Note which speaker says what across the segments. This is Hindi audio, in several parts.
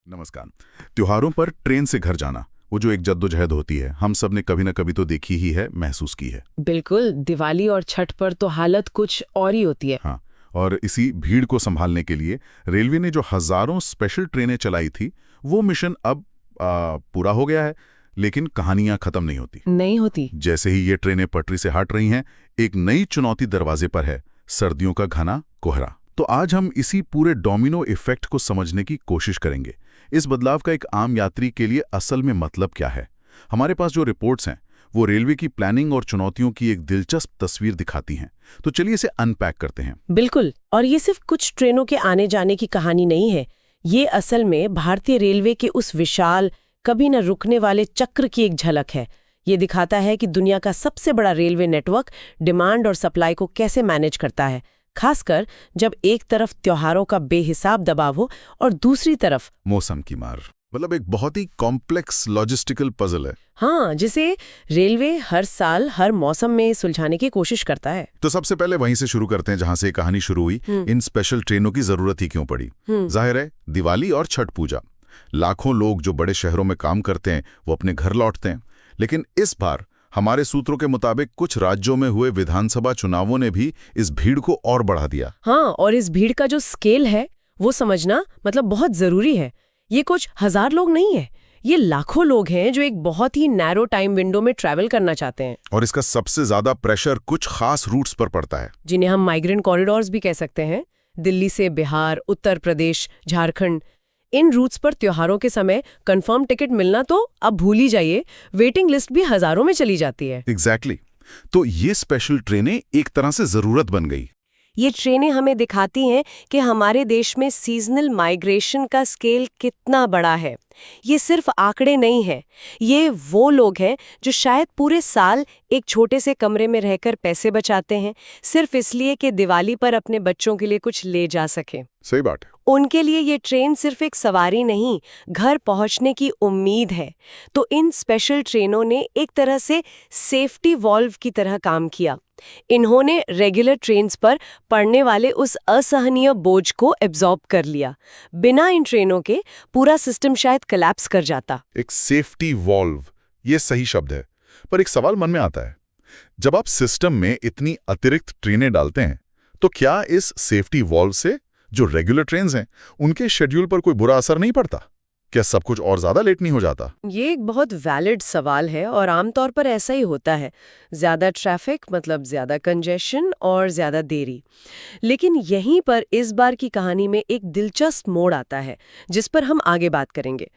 Speaker 1: नमस्कार। त्योहारों पर ट्रेन से घर जाना, वो जो एक जद्दोजहद होती है, हम सब ने कभी न कभी तो देखी ही है, महसूस की है।
Speaker 2: बिल्कुल, दिवाली और छठ पर तो हालत कुछ और ही होती है।
Speaker 1: हाँ, और इसी भीड़ को संभालने के लिए रेलवे ने जो हजारों स्पेशल ट्रेनें चलाई थी, वो मिशन अब पूरा हो गया है। लेकिन कहानियां खत्म नहीं होती।
Speaker 2: नहीं होती।
Speaker 1: जैसे ही ये ट्रेनें पटरी से हट रही हैं, एक नई चुनौती दरवाजे पर है, सर्दियों का घना कोहरा। तो आज हम इसी पूरे डोमिनो इफेक्ट को समझने की कोशिश करेंगे। इस बदलाव का एक आम यात्री के लिए असल में मतलब क्या है। हमारे पास जो रिपोर्ट्स हैं वो रेलवे की प्लानिंग और चुनौतियों की एक दिलचस्प तस्वीर दिखाती हैं। तो चलिए इसे अनपैक करते हैं।
Speaker 2: बिल्कुल, और ये सिर्फ कुछ ट्रेनों के आने जाने की कहानी नहीं है। ये असल में भारतीय रेलवे के उस विशाल, कभी न रुकने वाले चक्र की एक झलक है। ये दिखाता है कि दुनिया का सबसे बड़ा रेलवे नेटवर्क डिमांड और सप्लाई को कैसे मैनेज करता है, खासकर जब एक तरफ त्योहारों का बेहिसाब दबाव हो और दूसरी तरफ
Speaker 1: मौसम की मार। मतलब एक बहुत ही कॉम्प्लेक्स लॉजिस्टिकल पजल है।
Speaker 2: हाँ, जिसे रेलवे हर साल हर मौसम में सुलझाने की कोशिश करता है।
Speaker 1: तो सबसे पहले वहीं से शुरू करते हैं जहां से कहानी शुरू हुई। इन स्पेशल ट्रेनों की जरूरत ही क्यों पड़ी? जाहिर है, दिवाली और छठ पूजा। लाखों लोग जो बड़े शहरों में काम करते हैं वो अपने घर लौटते हैं। लेकिन इस बार हमारे सूत्रों के मुताबिक कुछ राज्यों में हुए विधानसभा चुनावों ने भी इस भीड़ को और बढ़ा दिया।
Speaker 2: हाँ, और इस भीड़ का जो स्केल है वो समझना मतलब बहुत जरूरी है। ये कुछ हजार लोग नहीं है, ये लाखों लोग हैं जो एक बहुत ही नैरो टाइम विंडो में ट्रैवल करना चाहते हैं।
Speaker 1: और इसका सबसे ज्यादा प्रेशर कुछ खास रूट्स पर पड़ता है,
Speaker 2: जिन्हें हम माइग्रेंट कॉरिडोर्स भी कह सकते हैं। दिल्ली से बिहार, उत्तर प्रदेश, झारखंड, इन रूट्स पर त्योहारों के समय कंफर्म टिकट मिलना तो अब भूल ही जाइए, वेटिंग लिस्ट भी हजारों में चली जाती है।
Speaker 1: एग्जैक्टली। तो ये स्पेशल ट्रेनें एक तरह से जरूरत बन गई।
Speaker 2: ये ट्रेनें हमें दिखाती हैं कि हमारे देश में सीजनल माइग्रेशन का स्केल कितना बड़ा है। ये सिर्फ आंकड़े नहीं है, ये वो लोग हैं जो शायद पूरे साल एक छोटे से कमरे में रहकर पैसे बचाते हैं, सिर्फ इसलिए कि दिवाली पर अपने बच्चों के लिए कुछ ले जा सके।
Speaker 1: सही बात है।
Speaker 2: उनके लिए ये ट्रेन सिर्फ एक सवारी नहीं, घर पहुंचने की उम्मीद है। तो इन स्पेशल ट्रेनों ने एक तरह से सेफ्टी वॉल्व की तरह काम किया। इन्होंने रेगुलर ट्रेन्स पर पड़ने वाले उस असहनीय बोझ को एब्जॉर्ब कर लिया। बिना इन ट्रेनों के पूरा सिस्टम शायद कोलैप्स कर जाता।
Speaker 1: एक सेफ्टी वॉल्व, ये सही शब्द है। पर एक सवाल मन में आता है, जब आप सिस्टम में इतनी अतिरिक्त ट्रेनें डालते हैं तो क्या इस सेफ्टी वॉल्व से जो रेगुलर ट्रेन्स हैं उनके शेड्यूल पर कोई बुरा असर नहीं पड़ता? क्या सब कुछ और ज्यादा लेट नहीं हो जाता?
Speaker 2: ये एक बहुत वैलिड सवाल है और आमतौर पर ऐसा ही होता है। ज्यादा ट्रैफिक मतलब ज्यादा कंजेशन और ज्यादा देरी। लेकिन यहीं पर इस बार की कहानी में एक दिलचस्प मोड़ आता है जिस पर हम आगे बात करेंगे।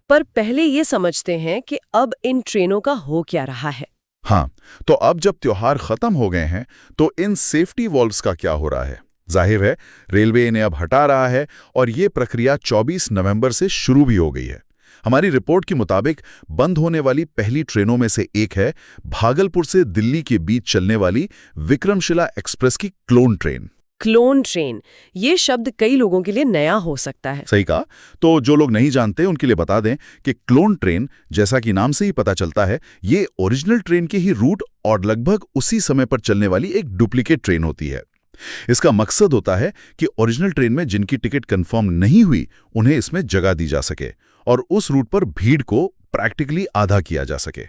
Speaker 2: पर पहले ये समझते हैं कि अब इन ट्रेनों का हो क्या रहा है।
Speaker 1: हाँ, तो अब जब त्योहार खत्म हो गए हैं तो इन सेफ्टी वॉल्व्स का क्या हो रहा है? जाहिर है, रेलवे इन्हें अब हटा रहा है और ये प्रक्रिया 24 नवंबर से शुरू भी हो गई है। हमारी रिपोर्ट के मुताबिक बंद होने वाली पहली ट्रेनों में से एक है भागलपुर से दिल्ली के बीच चलने वाली विक्रमशिला एक्सप्रेस की क्लोन ट्रेन।
Speaker 2: क्लोन ट्रेन, ये शब्द कई लोगों के लिए नया हो सकता है।
Speaker 1: सही कहा। तो जो लोग नहीं जानते उनके लिए बता दें कि क्लोन ट्रेन, जैसा कि नाम से ही पता चलता है, ये ओरिजिनल ट्रेन के ही रूट और लगभग उसी समय पर चलने वाली एक डुप्लीकेट ट्रेन होती है। इसका मकसद होता है कि ओरिजिनल ट्रेन में जिनकी टिकट कंफर्म नहीं हुई उन्हें इसमें जगह दी जा सके और उस रूट पर भीड़ को प्रैक्टिकली आधा किया जा सके।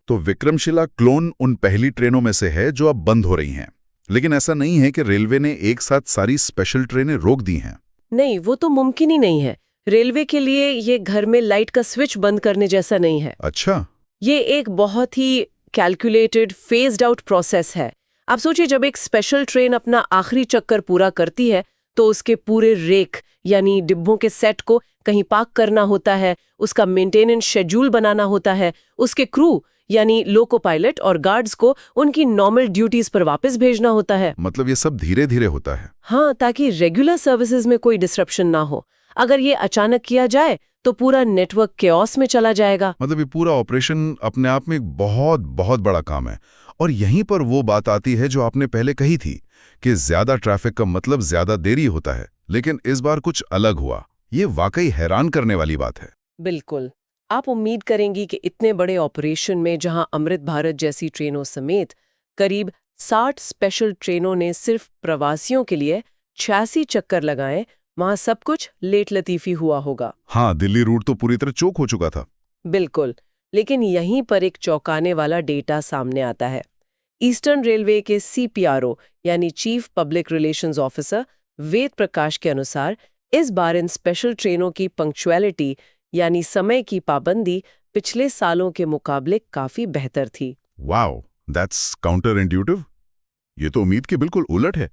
Speaker 1: तो विक्रमशिला क्लोन उन पहली ट्रेनों में से है जो अब बंद हो रही हैं। लेकिन ऐसा नहीं है कि रेलवे ने एक साथ सारी स्पेशल ट्रेनें रोक दी हैं।
Speaker 2: नहीं, वो तो मुमकिन ही नहीं है। रेलवे के लिए ये घर में लाइट का स्विच बंद करने जैसा नहीं है।
Speaker 1: अच्छा।
Speaker 2: ये एक बहुत ही कैलकुलेटेड, फेज्ड आउट प्रोसेस है। आप सोचिए, जब एक स्पेशल ट्रेन अपना आखिरी चक्कर पूरा करती है तो उसके पूरे रेक यानी डिब्बों के सेट को कहीं पार्क करना होता है, उसका मेंटेनेंस शेड्यूल बनाना होता है, उसके क्रू यानी लोको पायलट और गार्ड्स को उनकी नॉर्मल ड्यूटीज पर वापस भेजना होता है।
Speaker 1: मतलब ये सब धीरे धीरे होता है?
Speaker 2: हाँ, ताकि रेगुलर सर्विसेज में कोई डिसरप्शन ना हो। अगर ये अचानक किया जाए तो पूरा नेटवर्क केओस में चला जाएगा।
Speaker 1: मतलब ये पूरा ऑपरेशन अपने आप में एक बहुत बहुत बड़ा काम है। और यहीं पर वो बात आती है जो आपने पहले कही थी कि ज्यादा ट्रैफिक का मतलब ज्यादा देरी होता है। लेकिन इस बार कुछ अलग हुआ। ये वाकई हैरान करने वाली बात है।
Speaker 2: बिल्कुल। आप उम्मीद करेंगी कि इतने बड़े ऑपरेशन में जहां अमृत भारत जैसी ट्रेनों समेत करीब 60 स्पेशल ट्रेनों ने सिर्फ प्रवासियों के लिए 86 चक्कर लगाए, वहां सब कुछ लेट लतीफी हुआ होगा।
Speaker 1: हाँ, दिल्ली रूट तो पूरी तरह चोक हो चुका था।
Speaker 2: बिल्कुल, लेकिन यहीं पर एक चौंकाने वाला डेटा सामने आता है। ईस्टर्न रेलवे के CPRO यानी chief public relations officer Ved Prakash के अनुसार इस बार इन स्पेशल ट्रेनों की पंक्चुअलिटी यानी समय की पाबंदी पिछले सालों के मुकाबले काफी बेहतर थी।
Speaker 1: Wow, that's counter intuitive. ये तो उम्मीद के बिल्कुल उलट है।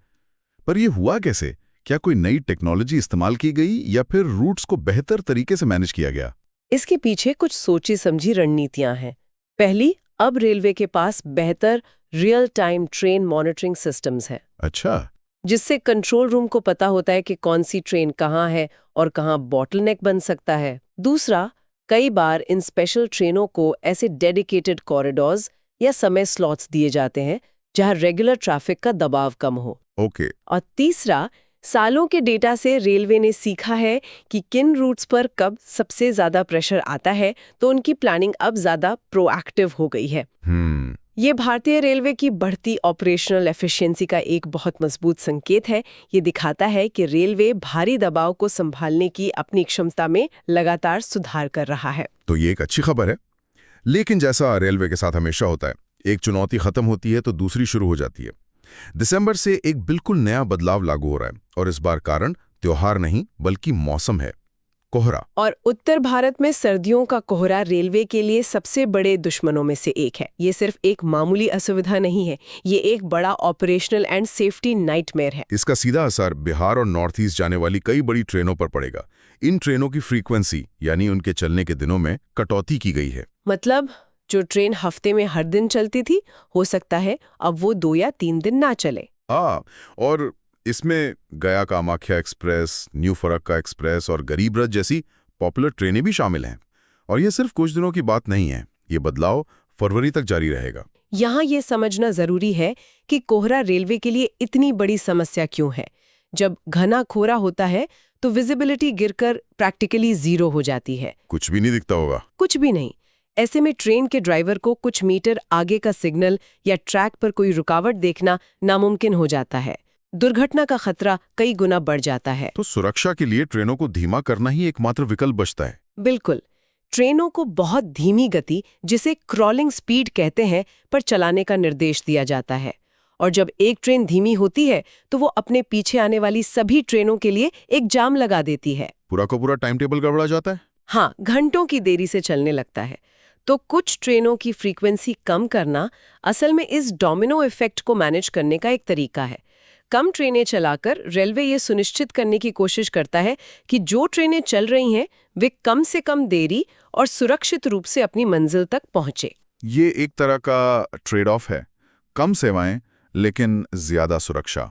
Speaker 1: पर ये हुआ कैसे? क्या कोई नई टेक्नोलॉजी इस्तेमाल की गई या फिर रूट्स को बेहतर तरीके से मैनेज किया गया?
Speaker 2: इसके पीछे कुछ सोची समझी रणनीतियां हैं। पहली, अब रेलवे के पास बेहतर real time train monitoring systems हैं,
Speaker 1: अच्छा,
Speaker 2: जिससे कंट्रोल रूम को पता होता है कि कौन सी ट्रेन कहाँ है और कहाँ बॉटलनेक बन सकता है। दूसरा, कई बार इन स्पेशल ट्रेनों को ऐसे डेडिकेटेड कॉरिडोर्स या समय स्लॉट्स दिए जाते हैं जहां रेगुलर ट्रैफिक का दबाव कम हो।
Speaker 1: ओके।
Speaker 2: और तीसरा, सालों के डेटा से रेलवे ने सीखा है कि किन रूट्स पर कब सबसे ज्यादा प्रेशर आता है, तो उनकी प्लानिंग अब ज्यादा प्रोएक्टिव हो गई है। ये भारतीय रेलवे की बढ़ती ऑपरेशनल एफिशिएंसी का एक बहुत मजबूत संकेत है। ये दिखाता है कि रेलवे भारी दबाव को संभालने की अपनी क्षमता में लगातार सुधार कर रहा है।
Speaker 1: तो ये एक अच्छी खबर है। लेकिन जैसा रेलवे के साथ हमेशा होता है, एक चुनौती खत्म होती है तो दूसरी शुरू हो जाती है। दिसंबर से एक बिल्कुल नया बदलाव लागू हो रहा है और इस बार कारण त्योहार नहीं बल्कि मौसम है, कोहरा।
Speaker 2: और उत्तर भारत में सर्दियों का कोहरा रेलवे के लिए सबसे बड़े दुश्मनों में से एक है। ये सिर्फ एक मामूली असुविधा नहीं है, ये एक बड़ा ऑपरेशनल एंड सेफ्टी नाइटमेयर है।
Speaker 1: इसका सीधा असर बिहार और नॉर्थ ईस्ट जाने वाली कई बड़ी ट्रेनों पर पड़ेगा। इन ट्रेनों की फ्रीक्वेंसी यानी उनके चलने के दिनों में कटौती की गई है।
Speaker 2: मतलब जो ट्रेन हफ्ते में हर दिन चलती थी, हो सकता है अब वो 2 या 3 दिन ना चले।
Speaker 1: और इसमें गया Kamakhya express, new Farakka express और गरीब रथ जैसी पॉपुलर ट्रेनें भी शामिल हैं। और ये सिर्फ कुछ दिनों की बात नहीं है, ये बदलाव फरवरी तक जारी रहेगा।
Speaker 2: यहाँ ये समझना जरूरी है कि कोहरा रेलवे के लिए इतनी बड़ी समस्या क्यों है। जब घना कोहरा होता है तो विजिबिलिटी गिरकर प्रैक्टिकली 0 हो जाती है।
Speaker 1: कुछ भी नहीं दिखता होगा।
Speaker 2: कुछ भी नहीं। ऐसे में ट्रेन के ड्राइवर को कुछ मीटर आगे का सिग्नल या ट्रैक पर कोई रुकावट देखना नामुमकिन हो जाता है। दुर्घटना का खतरा कई गुना बढ़ जाता है।
Speaker 1: तो सुरक्षा के लिए ट्रेनों को धीमा करना ही एकमात्र विकल्प बचता है।
Speaker 2: बिल्कुल। ट्रेनों को बहुत धीमी गति, जिसे क्रॉलिंग स्पीड कहते हैं, पर चलाने का निर्देश दिया जाता है। और जब एक ट्रेन धीमी होती है तो वो अपने पीछे आने वाली सभी ट्रेनों के लिए एक जाम लगा देती है।
Speaker 1: पूरा का पूरा टाइम टेबल गड़बड़ा जाता है।
Speaker 2: हाँ, घंटों की देरी से चलने लगता है। तो कुछ ट्रेनों की फ्रीक्वेंसी कम करना असल में इस डोमिनो इफेक्ट को मैनेज करने का एक तरीका है। कम ट्रेनें चलाकर रेलवे ये सुनिश्चित करने की कोशिश करता है कि जो ट्रेनें चल रही हैं वे कम से कम देरी और सुरक्षित रूप से अपनी मंजिल तक पहुंचे।
Speaker 1: ये एक तरह का ट्रेड ऑफ है, कम सेवाएं लेकिन ज्यादा सुरक्षा।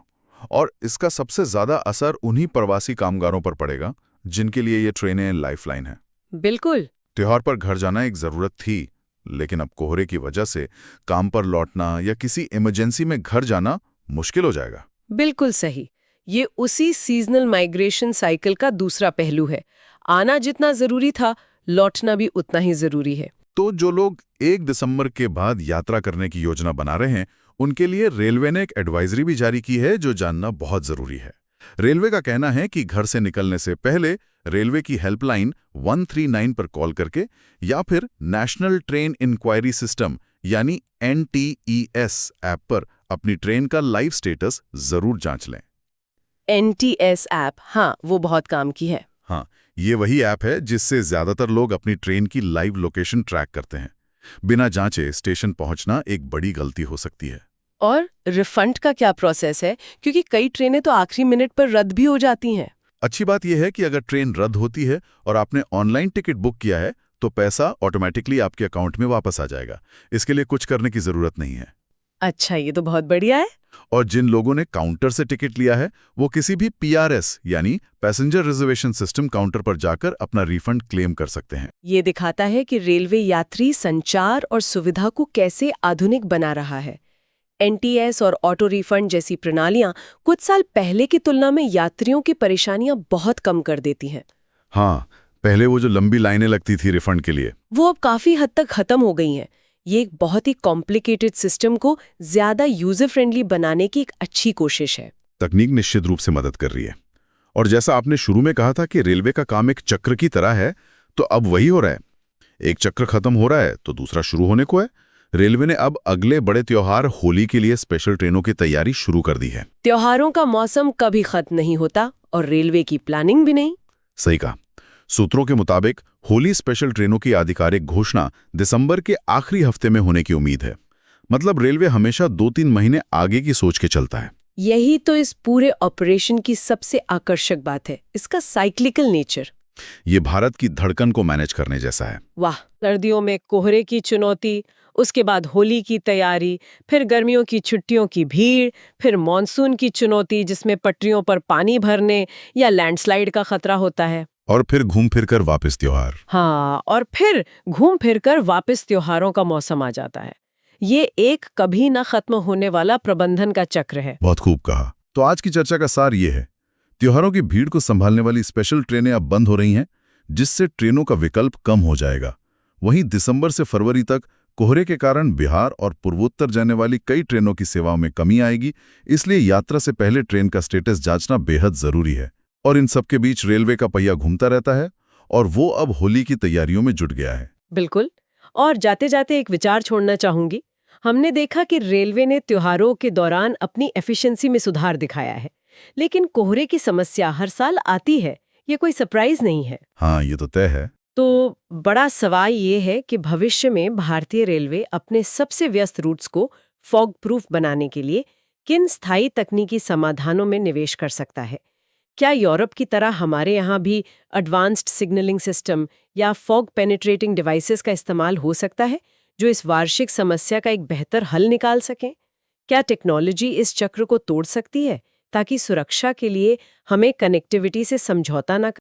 Speaker 1: और इसका सबसे ज्यादा असर उन्हीं प्रवासी कामगारों पर पड़ेगा जिनके लिए ये ट्रेनें लाइफलाइन हैं।
Speaker 2: बिल्कुल।
Speaker 1: त्योहार पर घर जाना एक जरूरत थी, लेकिन अब कोहरे की वजह से काम पर लौटना या किसी इमरजेंसी में घर जाना मुश्किल हो जाएगा।
Speaker 2: बिल्कुल सही। ये उसी सीजनल माइग्रेशन साइकिल का दूसरा पहलू है। आना जितना जरूरी था, लौटना भी उतना ही जरूरी है।
Speaker 1: तो जो लोग 1 दिसंबर के बाद यात्रा करने की योजना बना रहे हैं, उनके लिए रेलवे ने एक एडवाइजरी भी जारी की है जो जानना बहुत जरूरी है। रेलवे का कहना है कि घर से निकलने से पहले रेलवे की हेल्पलाइन 139 पर कॉल करके या फिर नेशनल ट्रेन इंक्वायरी सिस्टम यानी NTES ऐप पर अपनी ट्रेन का लाइव स्टेटस जरूर जांच लें।
Speaker 2: NTS ऐप, हाँ, वो बहुत काम की है।
Speaker 1: हाँ, ये वही ऐप है जिससे ज्यादातर लोग अपनी ट्रेन की लाइव लोकेशन ट्रैक करते हैं। बिना जांचे स्टेशन पहुंचना एक बड़ी गलती हो सकती है।
Speaker 2: और रिफंड का क्या प्रोसेस है, क्योंकि कई ट्रेनें तो आखिरी मिनट पर रद्द भी हो जाती हैं।
Speaker 1: अच्छी बात यह है कि अगर ट्रेन रद्द होती है और आपने ऑनलाइन टिकट बुक किया है तो पैसा ऑटोमेटिकली आपके अकाउंट में वापस आ जाएगा। इसके लिए कुछ करने की जरूरत नहीं है।
Speaker 2: अच्छा, ये तो बहुत बढ़िया है।
Speaker 1: और जिन लोगों ने काउंटर से टिकट लिया है वो किसी भी PRS यानी पैसेंजर रिजर्वेशन सिस्टम काउंटर पर जाकर अपना रिफंड क्लेम कर सकते हैं।
Speaker 2: ये दिखाता है कि रेलवे यात्री संचार और सुविधा को कैसे आधुनिक बना रहा है। NTS और ऑटो रिफंड जैसी प्रणालियां कुछ साल पहले की तुलना में यात्रियों की परेशानियां बहुत कम कर देती हैं।
Speaker 1: हाँ, पहले वो जो लंबी लाइनें लगती थी रिफंड के लिए,
Speaker 2: वो अब काफी हद तक खत्म हो गई हैं। ये एक बहुत ही कॉम्प्लिकेटेड सिस्टम को ज्यादा यूजर फ्रेंडली बनाने की एक अच्छी कोशिश है।
Speaker 1: तकनीक निश्चित रूप से मदद कर रही है। और जैसा आपने शुरू में कहा था कि रेलवे का काम एक चक्र की तरह है, तो अब वही हो रहा है। एक चक्र खत्म हो रहा है तो दूसरा शुरू होने को है। रेलवे ने अब अगले बड़े त्योहार होली के लिए स्पेशल ट्रेनों की तैयारी शुरू कर दी है।
Speaker 2: त्योहारों का मौसम कभी खत्म नहीं होता और रेलवे की प्लानिंग भी नहीं।
Speaker 1: सही कहा। सूत्रों के मुताबिक होली स्पेशल ट्रेनों की आधिकारिक घोषणा दिसंबर के आखिरी हफ्ते में होने की उम्मीद है। मतलब रेलवे हमेशा 2-3 महीने आगे की सोच के चलता है।
Speaker 2: यही तो इस पूरे ऑपरेशन की सबसे आकर्षक बात है, इसका साइक्लिकल नेचर।
Speaker 1: ये भारत की धड़कन को मैनेज करने जैसा है।
Speaker 2: वाह, सर्दियों में कोहरे की चुनौती, उसके बाद होली की तैयारी, फिर गर्मियों की छुट्टियों की भीड़, फिर मॉनसून की चुनौती जिसमें पटरियों पर पानी भरने या लैंडस्लाइड का खतरा होता है।
Speaker 1: और फिर घूम फिर कर वापस त्योहार।
Speaker 2: हाँ, और फिर घूम फिर कर वापस त्योहारों का मौसम आ जाता है। ये एक कभी ना खत्म होने वाला प्रबंधन का चक्र है।
Speaker 1: बहुत खूब कहा। तो आज की चर्चा का सार ये है, त्योहारों की भीड़ को संभालने वाली स्पेशल ट्रेनें अब बंद हो रही हैं, जिससे ट्रेनों का विकल्प कम हो जाएगा। वहीं दिसंबर से फरवरी तक कोहरे के कारण बिहार और पूर्वोत्तर जाने वाली कई ट्रेनों की सेवाओं में कमी आएगी, इसलिए यात्रा से पहले ट्रेन का स्टेटस जांचना बेहद जरूरी है। और इन सबके बीच रेलवे का पहिया घूमता रहता है और वो अब होली की तैयारियों में जुट गया है।
Speaker 2: बिल्कुल। और जाते जाते एक विचार छोड़ना चाहूंगी। हमने देखा कि रेलवे ने त्योहारों के दौरान अपनी एफिशिएंसी में सुधार दिखाया है, लेकिन कोहरे की समस्या हर साल आती है, ये कोई सरप्राइज नहीं है।
Speaker 1: हाँ, ये तो तय है।
Speaker 2: तो बड़ा सवाल ये है कि भविष्य में भारतीय रेलवे अपने सबसे व्यस्त रूट्स को फॉग प्रूफ बनाने के लिए किन स्थायी तकनीकी समाधानों में निवेश कर सकता है। क्या यूरोप की तरह हमारे यहाँ भी एडवांस्ड सिग्नलिंग सिस्टम या फॉग पेनिट्रेटिंग डिवाइसेस का इस्तेमाल हो सकता है, जो इस वार्षिक समस्या का एक बेहतर हल निकाल सकें? क्या टेक्नोलॉजी इस चक्र को तोड़ सकती है ताकि सुरक्षा के लिए हमें कनेक्टिविटी से समझौता न